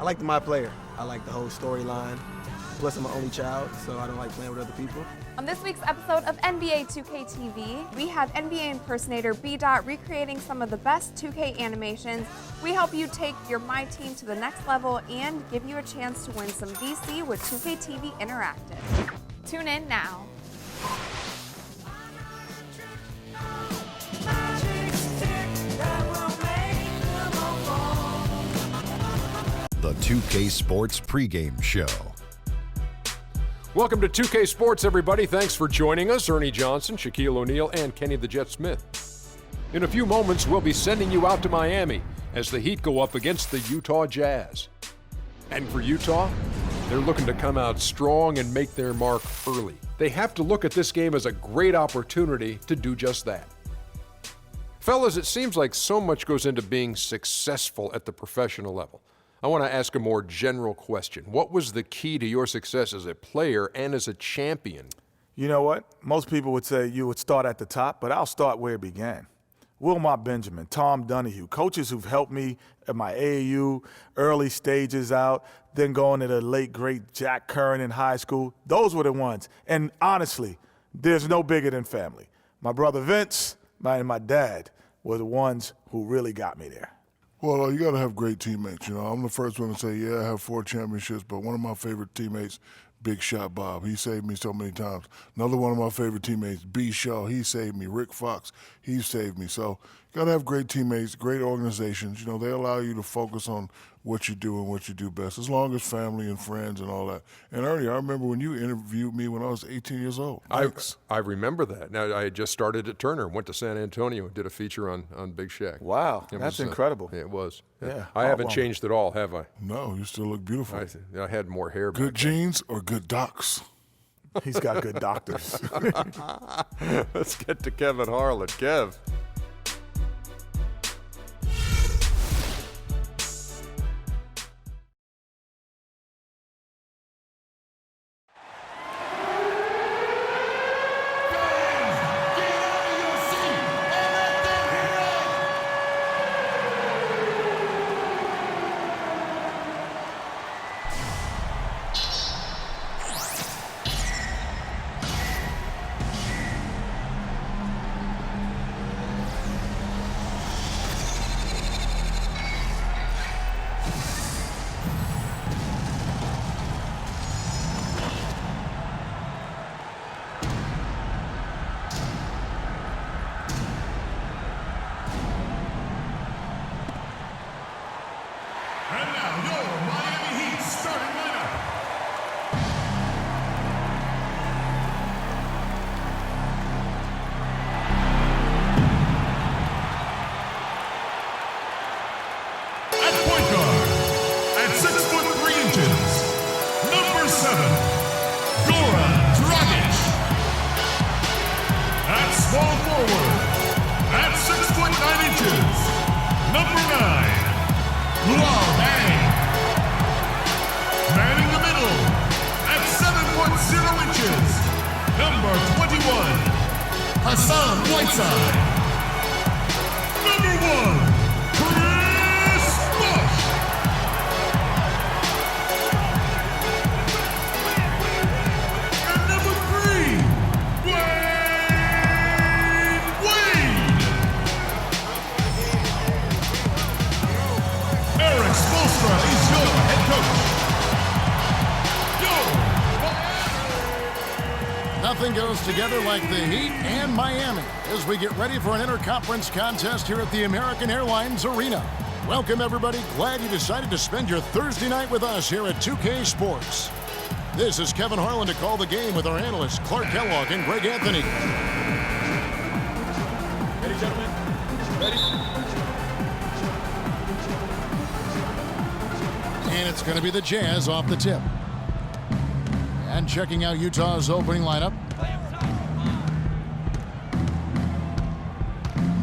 like my player. I like the whole storyline. Plus, I'm an only child, so I don't like playing with other people. On this week's episode of NBA 2K TV, we have NBA impersonator B-Dot recreating some of the best 2K animations. We help you take your My Team to the next level and give you a chance to win some VC with 2K TV Interactive. Tune in now. The 2K Sports pregame show. Welcome to 2K Sports, everybody. Thanks for joining us. Ernie Johnson, Shaquille O'Neal, and Kenny the Jet Smith. In a few moments, we'll be sending you out to Miami as the Heat go up against the Utah Jazz. And for Utah, they're looking to come out strong and make their mark early. They have to look at this game as a great opportunity to do just that. Fellas, it seems like so much goes into being successful at the professional level. I want to ask a more general question. What was the key to your success as a player and as a champion? You know what? Most people would say you would start at the top, but I'll start where it began. Wilmot Benjamin, Tom Donahue, coaches who've helped me at my AAU, early stages out, then going to the late, great Jack Curran in high school. Those were the ones. And honestly, there's no bigger than family. My brother Vince and my dad were the ones who really got me there. Well, you got to have great teammates. You know, I'm the first one to say, yeah, I have 4 championships, but one of my favorite teammates, Big Shot Bob, he saved me so many times. Another one of my favorite teammates, B. Shaw, he saved me. Rick Fox, he saved me. So you got to have great teammates, great organizations. You know, they allow you to focus on what you do and what you do best, as long as family and friends and all that. And Ernie, I remember when you interviewed me when I was 18 years old. I remember that. Now, I had just started at Turner, went to San Antonio, and did a feature on Big Shaq. Wow, that's incredible. It was. Yeah. I haven't changed at all, have I? No, you still look beautiful. I had more hair back Good genes or good docs? He's got good doctors. Let's get to Kevin Harlan. Kev. And now, your Miami Heat starting lineup. At point guard, at 6'3", number 7, Goran Dragic. At small forward, at 6'9", number 9. Luau Bang. Manning the middle at 7'0", number 21, Hassan Whiteside. Number 1, Chris Bosh. And number 3, Dwayne Wade. Eric Spoelstra is your head coach. Nothing goes together like the Heat and Miami as we get ready for an interconference contest here at the American Airlines Arena. Welcome, everybody. Glad you decided to spend your Thursday night with us here at 2K Sports. This is Kevin Harlan to call the game with our analysts Clark Kellogg and Greg Anthony. Ready, gentlemen? Ready? And it's going to be the Jazz off the tip. And checking out Utah's opening lineup.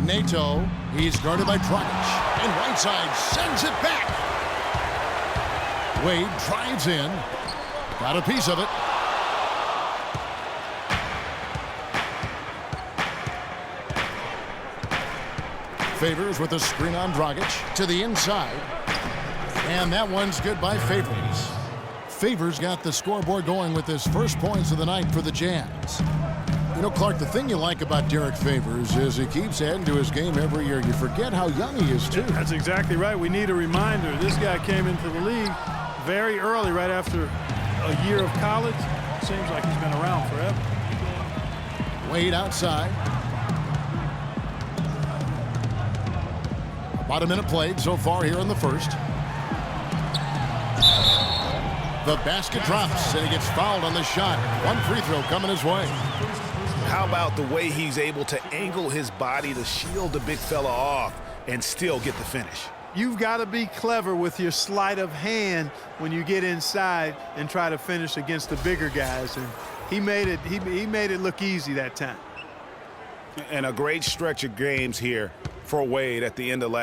Nato, he's guarded by Dragic. And Whiteside sends it back. Wade drives in. Got a piece of it. Favors with a screen on Dragic to the inside. And that one's good by Favors. Favors got the scoreboard going with his first points of the night for the Jazz. You know, Clark, the thing you like about Derek Favors is he keeps adding to his game every year. You forget how young he is, too. That's exactly right. We need a reminder. This guy came into the league very early, right after a year of college. Seems like he's been around forever. Wade outside. About a minute played so far here in the first. The basket drops, and he gets fouled on the shot. One free throw coming his way. How about the way he's able to angle his body to shield the big fella off and still get the finish? You've got to be clever with your sleight of hand when you get inside and try to finish against the bigger guys. And he made it look easy that time. And a great stretch of games here for Wade at the end of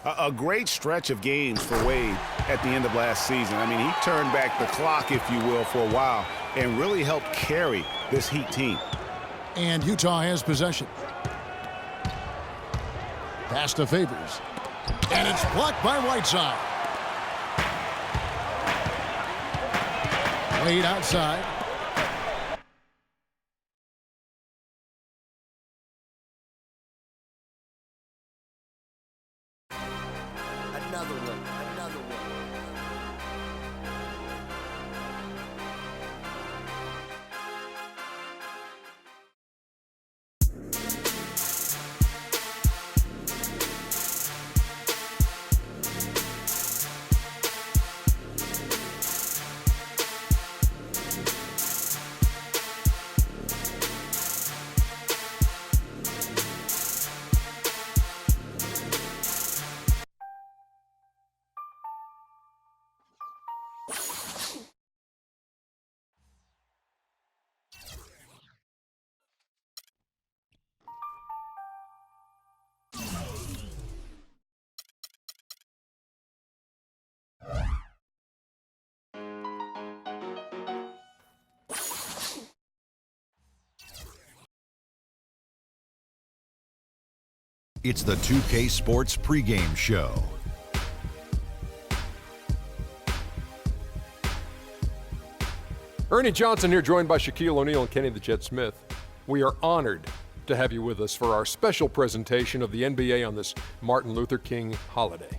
a great stretch of games for Wade at the end of last season. I mean, he turned back the clock, if you will, for a while and really helped carry this Heat team. And Utah has possession. Pass to Favors. And it's blocked by Whiteside. Wade outside. Another one. It's the 2K Sports pregame show. Ernie Johnson here, joined by Shaquille O'Neal and Kenny the Jet Smith. We are honored to have you with us for our special presentation of the NBA on this Martin Luther King holiday.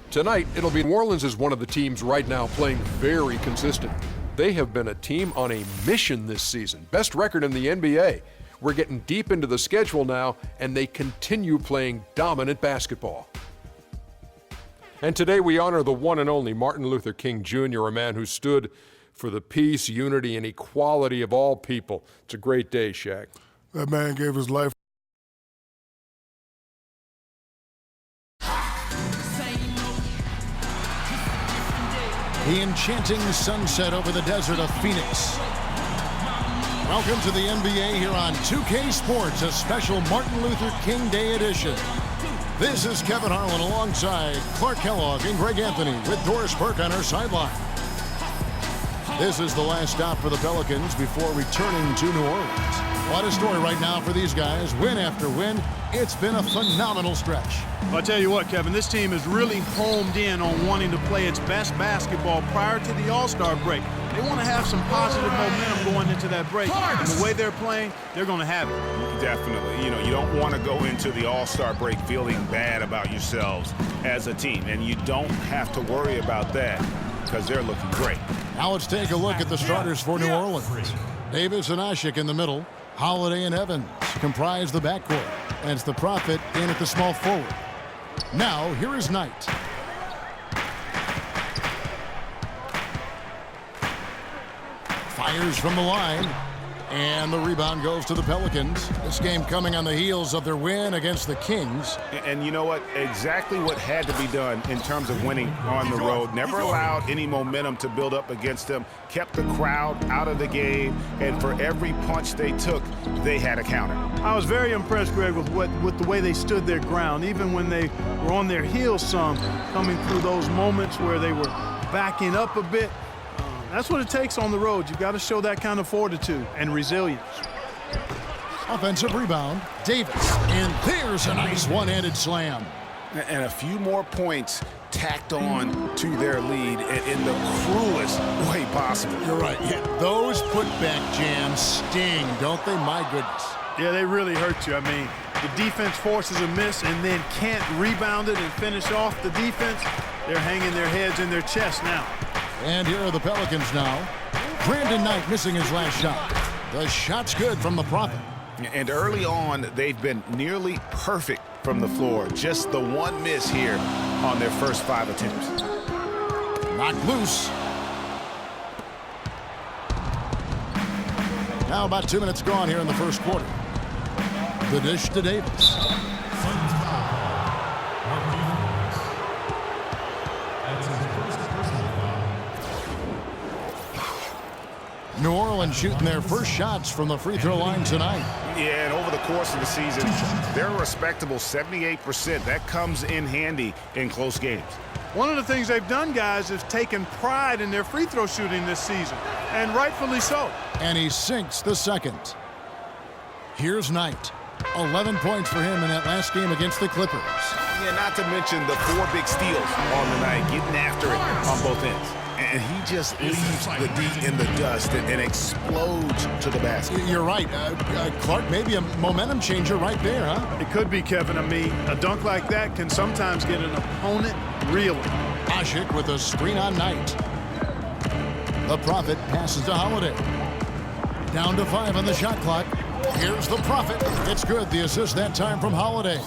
Tonight, it'll be New Orleans is one of the teams right now playing very consistent. They have been a team on a mission this season. Best record in the NBA. We're getting deep into the schedule now, and they continue playing dominant basketball. And today we honor the one and only Martin Luther King Jr., a man who stood for the peace, unity, and equality of all people. It's a great day, Shaq. That man gave his life. The enchanting sunset over the desert of Phoenix. Welcome to the NBA here on 2K Sports, a special Martin Luther King Day edition. This is Kevin Harlan alongside Clark Kellogg and Greg Anthony with Doris Burke on our sideline. This is the last stop for the Pelicans before returning to New Orleans. What a story right now for these guys. Win after win. It's been a phenomenal stretch. Well, I'll tell you what, Kevin, this team is really homed in on wanting to play its best basketball prior to the All-Star break. They want to have some positive momentum going into that break. And the way they're playing, they're going to have it. Definitely. You know, you don't want to go into the All-Star break feeling bad about yourselves as a team. And you don't have to worry about that because they're looking great. Now let's take a look at the starters for New Orleans. Davis and Ashik in the middle. Holiday and Evans comprise the backcourt. And it's the Prophet in at the small forward. Now, here is Knight. Fires from the line. And the rebound goes to the Pelicans. This game coming on the heels of their win against the Kings. And you know what? Exactly what had to be done in terms of winning on the road. Never allowed any momentum to build up against them. Kept the crowd out of the game. And for every punch they took, they had a counter. I was very impressed, Greg, with the way they stood their ground, even when they were on their heels some, coming through those moments where they were backing up a bit. That's what it takes on the road. You've got to show that kind of fortitude and resilience. Offensive rebound, Davis. And there's a nice one-handed slam. And a few more points tacked on to their lead in the cruelest way possible. You're right. Yeah, those putback jams sting, don't they? My goodness. Yeah, they really hurt you. I mean, the defense forces a miss and then can't rebound it and finish off the defense. They're hanging their heads in their chest now. And here are the Pelicans now. Brandon Knight missing his last shot. The shot's good from the Prophet. And early on, they've been nearly perfect from the floor. Just the one miss here on their first 5 attempts. Knocked loose. Now about 2 minutes gone here in the first quarter. The dish to Davis. New Orleans shooting their first shots from the free throw line tonight. Yeah, and over the course of the season, they're a respectable 78%. That comes in handy in close games. One of the things they've done, guys, is taken pride in their free throw shooting this season, and rightfully so. And he sinks the second. Here's Knight. 11 points for him in that last game against the Clippers. Yeah, not to mention the 4 big steals on the night, getting after it on both ends. And he just leaves the D in the dust and explodes to the basket. You're right. Clark, maybe a momentum changer right there, huh? It could be, Kevin. I mean, a dunk like that can sometimes get an opponent reeling. Asik with a screen on Knight. The Prophet passes to Holiday. Down to 5 on the shot clock. Here's the Prophet. It's good. The assist that time from Holiday.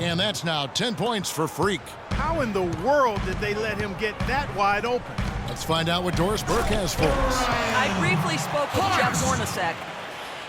And that's now 10 points for Freak. How in the world did they let him get that wide open? Let's find out what Doris Burke has for us. I briefly spoke with Jeff Hornacek.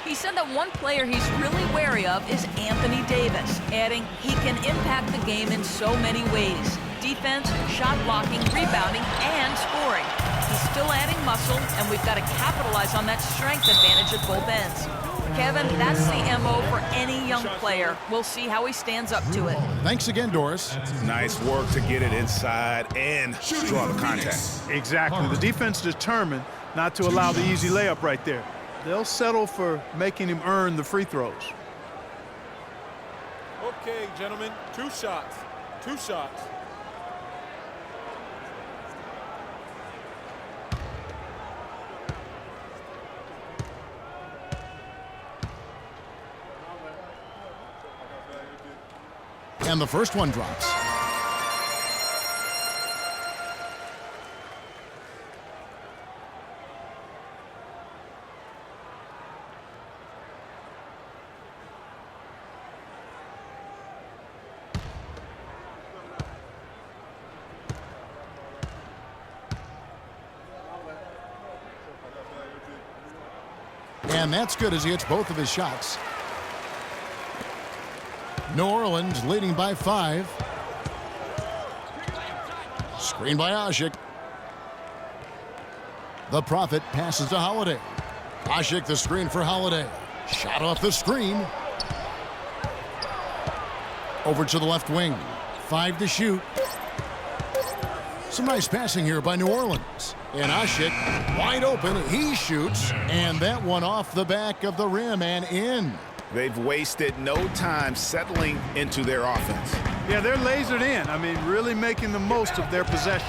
He said that one player he's really wary of is Anthony Davis, adding he can impact the game in so many ways. Defense, shot blocking, rebounding, and scoring. He's still adding muscle, and we've got to capitalize on that strength advantage at both ends. Kevin, that's the MO for any young player. We'll see how he stands up to it. Thanks again, Doris. Nice work to get it inside and draw the contact. Exactly. The defense determined not to allow the easy layup right there. They'll settle for making him earn the free throws. Okay, gentlemen, 2 shots. 2 shots. And the first one drops. And that's good as he hits both of his shots. New Orleans leading by 5. Screen by Asik. The Prophet passes to Holiday. Asik the screen for Holiday. Shot off the screen. Over to the left wing. 5 to shoot. Some nice passing here by New Orleans. And Asik wide open. He shoots. And that one off the back of the rim and in. They've wasted no time settling into their offense. Yeah, they're lasered in. I mean, really making the most of their possession.